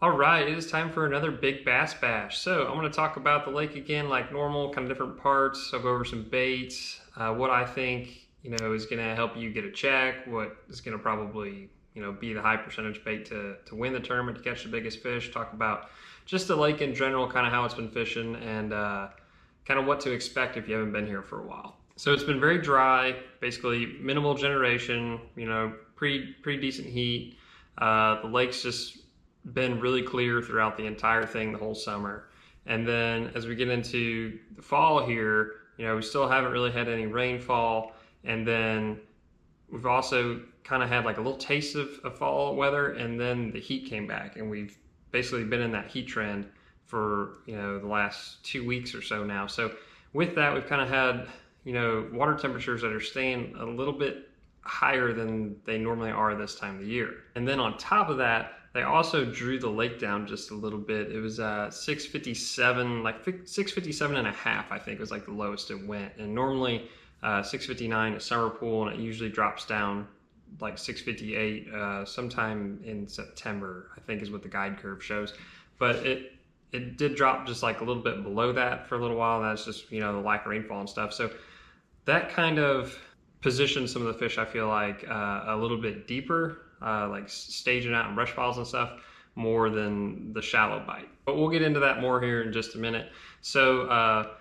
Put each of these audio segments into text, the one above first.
All right, it is time for another big bass bash. So I'm going to talk about the lake again, like normal, kind of different parts. I'll go over some baits, what I think is going to help you get a check, what is going to probably be the high percentage bait to win the tournament, to catch the biggest fish. Talk about just the lake in general, kind of how it's been fishing, and kind of what to expect if you haven't been here for a while. So it's been very dry, basically minimal generation, pretty decent heat. The lake's just been really clear throughout the entire thing, the whole summer. And then as we get into the fall here, we still haven't really had any rainfall. And then we've also kind of had like a little taste of fall weather, and then the heat came back, and we've basically been in that heat trend for the last 2 weeks or so now. So with that, we've kind of had water temperatures that are staying a little bit higher than they normally are this time of the year. And then on top of that, they also drew the lake down just a little bit. It was 657, like 657 and a half, I think was like the lowest it went. And normally 659 is summer pool, and it usually drops down like 658 sometime in September, I think is what the guide curve shows. But it did drop just like a little bit below that for a little while. That's just the lack of rainfall and stuff. So that kind of positioned some of the fish, I feel like, a little bit deeper, like staging out in brush piles and stuff, more than the shallow bite. But we'll get into that more here in just a minute. So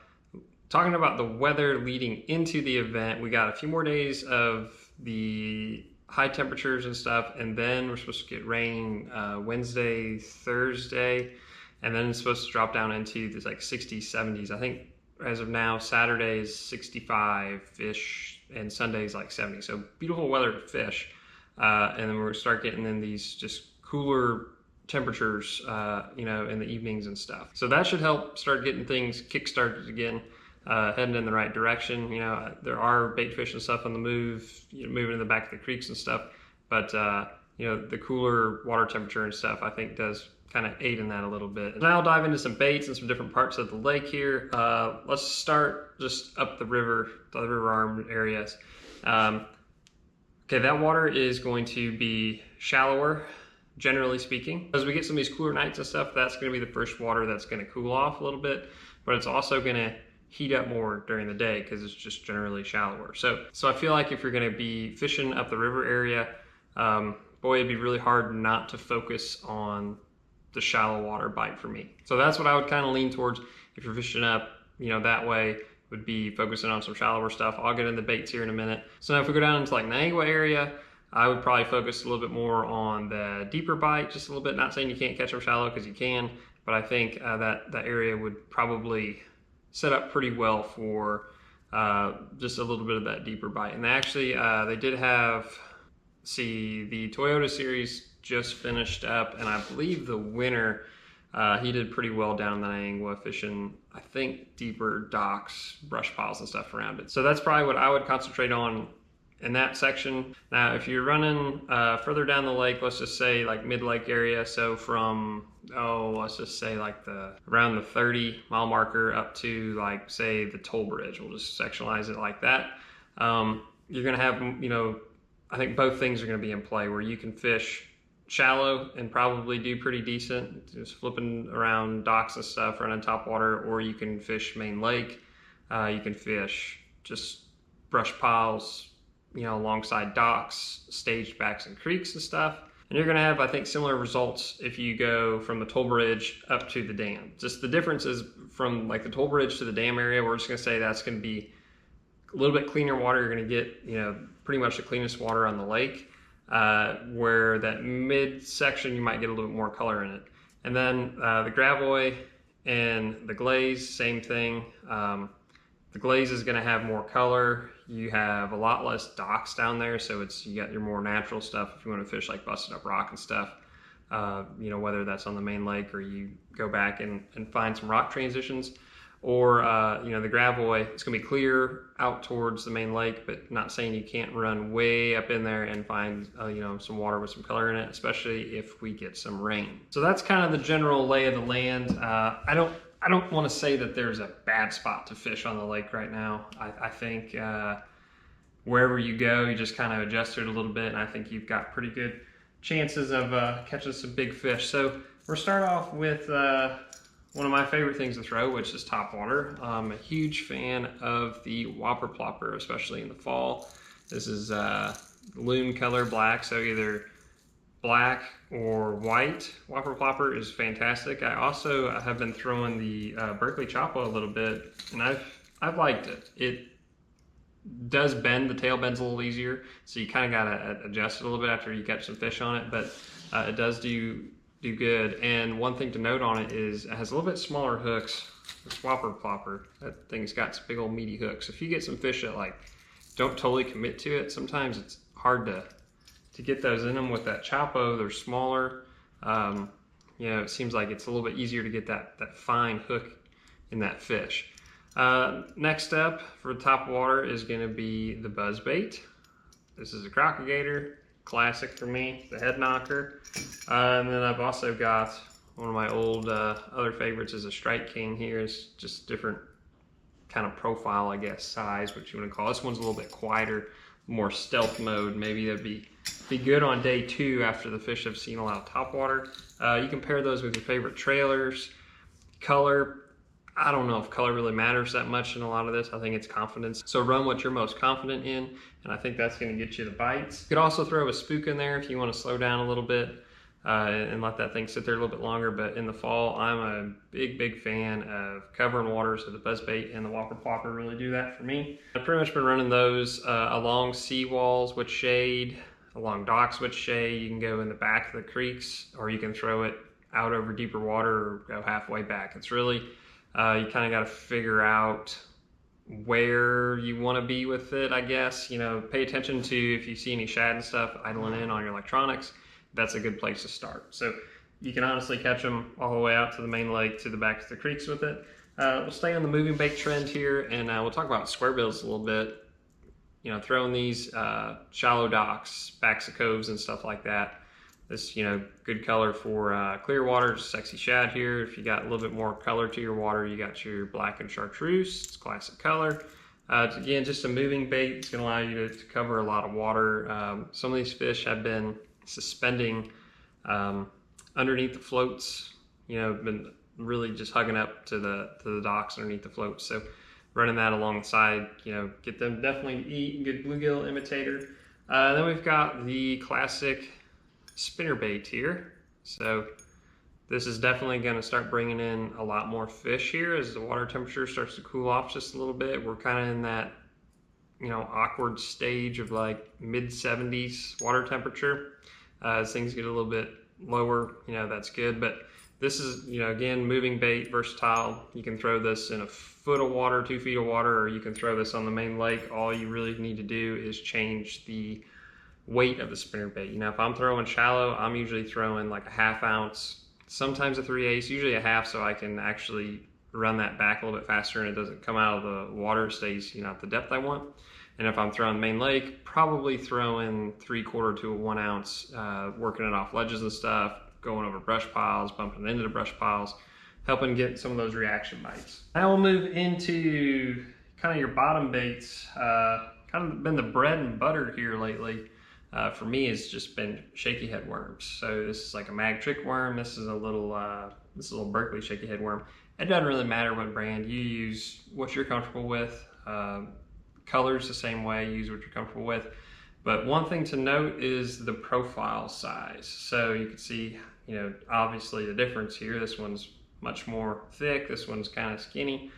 talking about the weather leading into the event, we got a few more days of the high temperatures and stuff, and then we're supposed to get rain Wednesday, Thursday, and then it's supposed to drop down into this like 60s, 70s. I think as of now, Saturday is 65-ish, and Sunday's like 70. So beautiful weather to fish. And then we're gonna start getting in these just cooler temperatures, in the evenings and stuff. So that should help start getting things kick-started again, heading in the right direction. There are bait fish and stuff on the move, moving in the back of the creeks and stuff. But, the cooler water temperature and stuff, I think does kind of aid in that a little bit. Now I'll dive into some baits and some different parts of the lake here. Let's start just up the river arm areas. Okay, that water is going to be shallower, generally speaking. As we get some of these cooler nights and stuff, that's going to be the first water that's going to cool off a little bit, but it's also going to heat up more during the day because it's just generally shallower. So I feel like if you're going to be fishing up the river area, boy, it'd be really hard not to focus on the shallow water bite for me. So that's what I would kind of lean towards if you're fishing up, that way, would be focusing on some shallower stuff. I'll get into baits here in a minute. So now if we go down into like Niagara area, I would probably focus a little bit more on the deeper bite, just a little bit. Not saying you can't catch them shallow, because you can, but I think that area would probably set up pretty well for just a little bit of that deeper bite. And actually, they did have, the Toyota series just finished up, and I believe the winner, he did pretty well down in the Niagara, fishing, I think, deeper docks, brush piles and stuff around it. So that's probably what I would concentrate on in that section. Now, if you're running further down the lake, let's just say like mid-lake area, so from, let's just say like around the 30-mile marker up to like, say, the toll bridge, we'll just sectionalize it like that. You're gonna have, I think both things are gonna be in play, where you can fish shallow and probably do pretty decent, just flipping around docks and stuff, running topwater, or you can fish main lake. You can fish just brush piles, alongside docks, staged backs and creeks and stuff. And you're gonna have, I think, similar results if you go from the toll bridge up to the dam. Just the difference is from like the toll bridge to the dam area, we're just gonna say that's gonna be a little bit cleaner water. You're gonna get, pretty much the cleanest water on the lake. Where that mid section, you might get a little bit more color in it. And then the Gravois and the glaze, same thing. The glaze is going to have more color. You have a lot less docks down there, so you got your more natural stuff if you want to fish like busted up rock and stuff. Whether that's on the main lake, or you go back and find some rock transitions, or the Gravois, it's gonna be clear out towards the main lake, but not saying you can't run way up in there and find some water with some color in it, especially if we get some rain. So that's kind of the general lay of the land. I don't want to say that there's a bad spot to fish on the lake right now. I think wherever you go, you just kind of adjust it a little bit, and I think you've got pretty good chances of catching some big fish. So We'll start off with one of my favorite things to throw, which is Topwater. I'm a huge fan of the Whopper Plopper, especially in the fall. This is loon color black, so either black or white Whopper Plopper is fantastic. I also have been throwing the Berkeley Choppa a little bit, and I've liked it. It does bend, the tail bends a little easier, so you kind of got to adjust it a little bit after you catch some fish on it, but it does do good. And one thing to note on it is it has a little bit smaller hooks. This Whopper Plopper, that thing's got some big old meaty hooks. If you get some fish that like don't totally commit to it, sometimes it's hard to get those in them. With that Choppo, they're smaller. You know, it seems like it's a little bit easier to get that fine hook in that fish. Next up for Topwater is going to be the buzzbait. This is a crocodigator, classic for me, the head knocker. And then I've also got one of my old other favorites is a Strike King here. It's just different kind of profile, I guess, size, what you want to call it. This one's a little bit quieter, more stealth mode. Maybe that'd be good on day 2 after the fish have seen a lot of topwater. You can pair those with your favorite trailers. Color, I don't know if color really matters that much in a lot of this. I think it's confidence. So run what you're most confident in, and I think that's going to get you the bites. You could also throw a spook in there if you want to slow down a little bit and let that thing sit there a little bit longer. But in the fall, I'm a big fan of covering water, so the buzzbait and the Whopper Plopper really do that for me. I've pretty much been running those along seawalls with shade, along docks with shade. You can go in the back of the creeks, or you can throw it out over deeper water or go halfway back. It's really, you kind of got to figure out where you want to be with it, I guess. You know, pay attention to if you see any shad and stuff idling in on your electronics. That's a good place to start. So you can honestly catch them all the way out to the main lake, to the back of the creeks with it. We'll stay on the moving bait trend here, and we'll talk about square bills a little bit. You know, throwing these shallow docks, backs of coves and stuff like that. This, you know, good color for clear water, sexy shad here. If you got a little bit more color to your water, you got your black and chartreuse. It's classic color. Again, just a moving bait. It's going to allow you to cover a lot of water. Some of these fish have been suspending underneath the floats. You know, been really just hugging up to the docks underneath the floats. So running that along the side, you know, get them definitely to eat. Good bluegill imitator. Then we've got the classic spinner bait here. So this is definitely going to start bringing in a lot more fish here as the water temperature starts to cool off just a little bit. We're kind of in that, you know, awkward stage of like mid 70s water temperature. As things get a little bit lower, you know, that's good. But this is, you know, again, moving bait, versatile. You can throw this in a foot of water, 2 feet of water, or you can throw this on the main lake. All you really need to do is change the weight of the spinner bait. You know, if I'm throwing shallow, I'm usually throwing like a 1/2 ounce, sometimes a 3/8, usually a half, so I can actually run that back a little bit faster and it doesn't come out of the water, it stays, you know, at the depth I want. And if I'm throwing main lake, probably throwing 3/4 to a 1 ounce, working it off ledges and stuff, going over brush piles, bumping into the brush piles, helping get some of those reaction bites. Now we'll move into kind of your bottom baits. Kind of been the bread and butter here lately. For me, it's just been shaky head worms. So this is like a mag trick worm. This is a little Berkeley shaky head worm. It doesn't really matter what brand you use, what you're comfortable with. Colors the same way, use what you're comfortable with. But one thing to note is the profile size. So you can see, you know, obviously the difference here. This one's much more thick. This one's kind of skinny.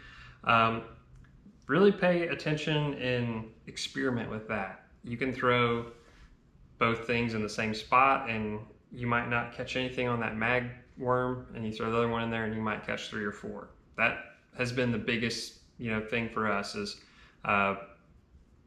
Really pay attention and experiment with that. You can throw both things in the same spot and you might not catch anything on that mag worm, and you throw the other one in there and you might catch 3 or 4. That has been the biggest, you know, thing for us is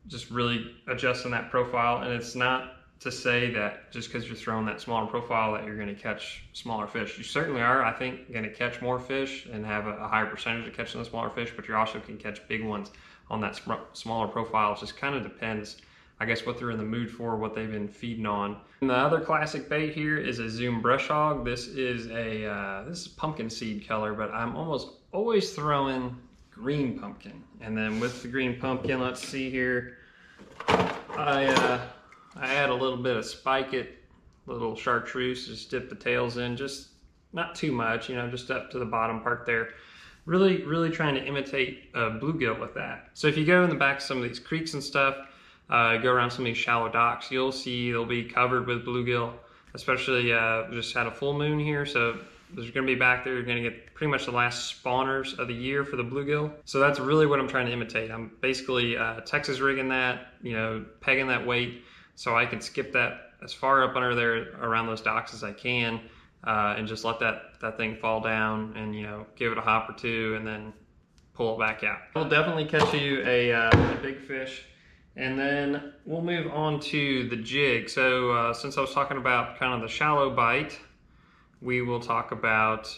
just really adjusting that profile. And it's not to say that just because you're throwing that smaller profile that you're going to catch smaller fish. You certainly are, I think, going to catch more fish and have a higher percentage of catching the smaller fish, but you also can catch big ones on that smaller profile. It just kind of depends, I guess, what they're in the mood for, what they've been feeding on. And the other classic bait here is a Zoom brush hog. This is pumpkin seed color, but I'm almost always throwing green pumpkin. And then with the green pumpkin, let's see here, I add a little bit of spike it, little chartreuse, just dip the tails in, just, not too much, you know, just up to the bottom part there. Really trying to imitate bluegill with that. So if you go in the back of some of these creeks and stuff, go around some of these shallow docks, you'll see they'll be covered with bluegill, especially just had a full moon here, so there's going to be back there, you're going to get pretty much the last spawners of the year for the bluegill. So that's really what I'm trying to imitate. I'm basically Texas rigging that, you know, pegging that weight so I can skip that as far up under there around those docks as I can, and just let that thing fall down and, you know, give it a hop or two and then pull it back out. We'll definitely catch you a big fish. And then we'll move on to the jig. So since I was talking about kind of the shallow bite, we will talk about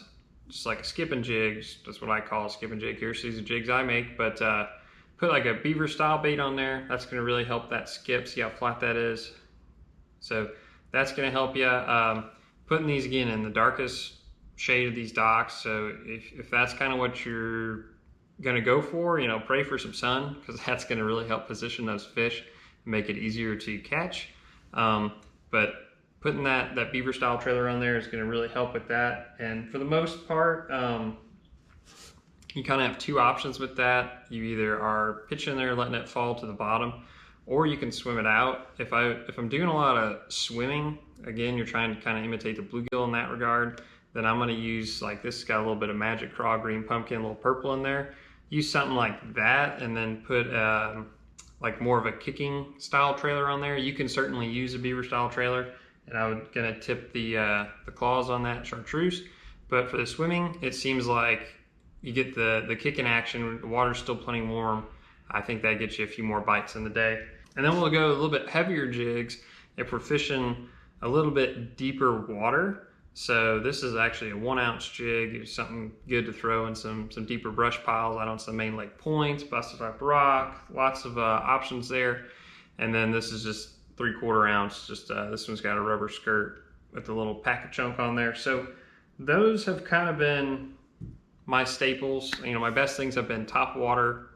just like a skipping jig. That's what I call a skipping jig. Here's these jigs I make, but put like a beaver style bait on there. That's gonna really help that skip. See how flat that is? So that's gonna help you. Putting these again in the darkest shade of these docks. So if that's kind of what you're gonna go for, you know, pray for some sun, because that's gonna really help position those fish and make it easier to catch. But putting that beaver style trailer on there is gonna really help with that. And for the most part, you kind of have two options with that. You either are pitching there, letting it fall to the bottom, or you can swim it out. If I'm doing a lot of swimming, again, you're trying to kind of imitate the bluegill in that regard, then I'm gonna use, like, this has got a little bit of magic craw, green pumpkin, a little purple in there. Use something like that and then put like more of a kicking style trailer on there. You can certainly use a beaver style trailer, and I would gonna tip the claws on that chartreuse. But for the swimming, it seems like you get the kicking action, the water's still plenty warm. I think that gets you a few more bites in the day. And then we'll go a little bit heavier jigs if we're fishing a little bit deeper water. So this is actually a 1 ounce jig. It's something good to throw in some deeper brush piles out on some main lake points, busted up rock, lots of options there. And then this is just 3/4 ounce. Just this one's got a rubber skirt with a little packet chunk on there. So those have kind of been my staples. You know, my best things have been Topwater,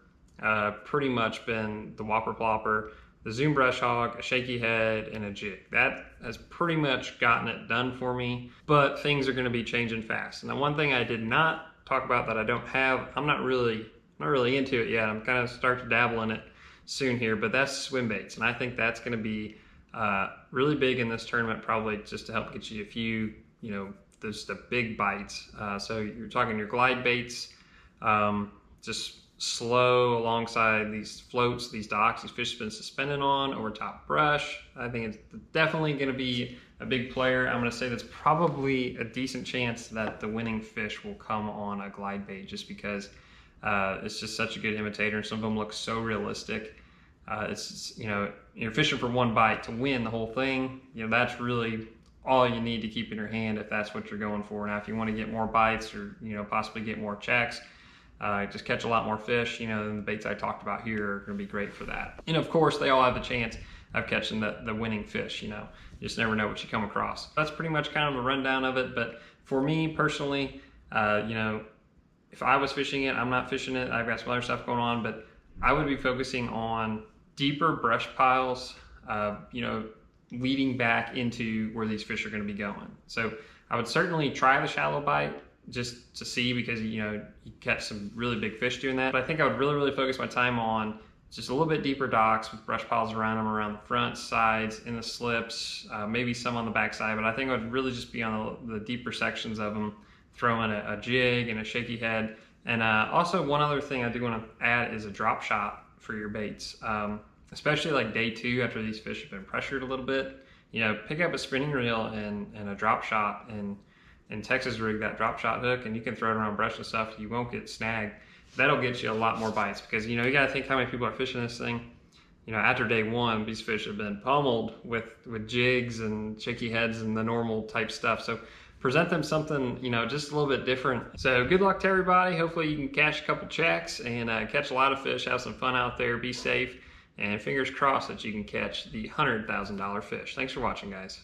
pretty much been the Whopper Plopper, the Zoom Brush Hog, a shaky head, and a jig. That has pretty much gotten it done for me, but things are gonna be changing fast. And the one thing I did not talk about that I don't have, I'm not really into it yet. I'm kind of start to dabble in it soon here, but that's swim baits. And I think that's gonna be really big in this tournament, probably just to help get you a few, you know, there's the big bites. So you're talking your glide baits, just slow alongside these floats, these docks, these fish have been suspended on over top brush. I think it's definitely going to be a big player. I'm going to say that's probably a decent chance that the winning fish will come on a glide bait, just because it's just such a good imitator. Some of them look so realistic. It's, you know, you're fishing for one bite to win the whole thing. You know, that's really all you need to keep in your hand if that's what you're going for. Now, if you want to get more bites or, you know, possibly get more checks, just catch a lot more fish, you know, and the baits I talked about here are going to be great for that. And of course, they all have the chance of catching the winning fish, you know. You just never know what you come across. That's pretty much kind of a rundown of it. But for me personally, you know, if I was fishing it, I'm not fishing it. I've got some other stuff going on, but I would be focusing on deeper brush piles, you know, leading back into where these fish are going to be going. So I would certainly try the shallow bite just to see, because, you know, you catch some really big fish doing that. But I think I would really focus my time on just a little bit deeper docks with brush piles around them, around the front, sides, in the slips, maybe some on the back side. But I think I would really just be on the deeper sections of them, throwing a jig and a shaky head. And also one other thing I do want to add is a drop shot for your baits. Especially like day 2 after these fish have been pressured a little bit, you know, pick up a spinning reel and a drop shot and Texas rig that drop shot hook, and you can throw it around brush and stuff. You won't get snagged. That'll get you a lot more bites, because, you know, you got to think how many people are fishing this thing. You know, after day 1, these fish have been pummeled with jigs and shaky heads and the normal type stuff. So present them something, you know, just a little bit different. So good luck to everybody. Hopefully you can catch a couple checks and catch a lot of fish, have some fun out there, be safe. And fingers crossed that you can catch the $100,000 fish. Thanks for watching, guys.